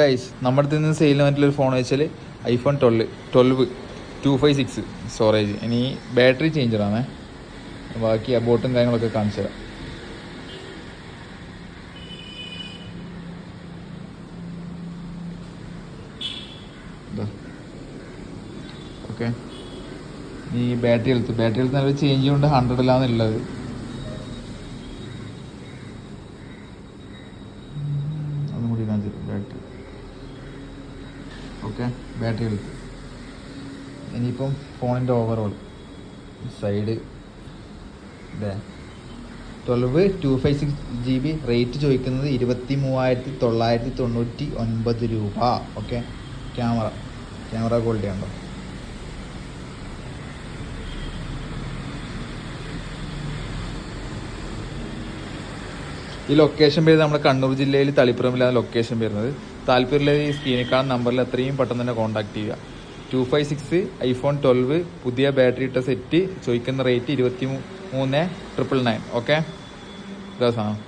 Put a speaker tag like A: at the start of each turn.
A: Guys നമ്മുടെ അടുത്ത് നിന്ന് സെയിലിന് പറ്റുള്ളൊരു ഫോൺ വെച്ചാൽ iPhone 12 256 സ്റ്റോറേജ്. ഇനി ബാറ്ററി ചേഞ്ചറാണേ. ബാക്കി അബോട്ടും കാര്യങ്ങളൊക്കെ കാണിച്ചു തരാം. ഓക്കെ, ഈ ബാറ്ററി ഹെൽത്ത് നല്ലൊരു ചേഞ്ച് കൊണ്ട് 100 ഉള്ളത്. അതും കൂടി കാണിച്ചിട്ട് ബാറ്ററി. Okay, battery health. ഇനിയിപ്പം ഫോണിൻ്റെ ഓവറോൾ സൈഡ് 12 256 GB, റേറ്റ് ചോദിക്കുന്നത് 23,999 രൂപ. ഓക്കെ, ക്യാമറ ക്വാളിറ്റി ഉണ്ടോ? ഈ ലൊക്കേഷൻ പേര് നമ്മുടെ കണ്ണൂർ ജില്ലയിൽ തളിപ്പറമ്പിലാണ് ലൊക്കേഷൻ വരുന്നത്. താല്പര്യമുള്ള ഈ സ്ക്രീനിൽ കാണുന്ന നമ്പറിൽ എത്രയും പെട്ടെന്ന് തന്നെ കോൺടാക്ട് ചെയ്യുക. 256 iPhone 12 പുതിയ ബാറ്ററി ഇട്ട സെറ്റ് ചോദിക്കുന്ന റേറ്റ് 23,999. ഓക്കെ, ഇതാ സാധനം.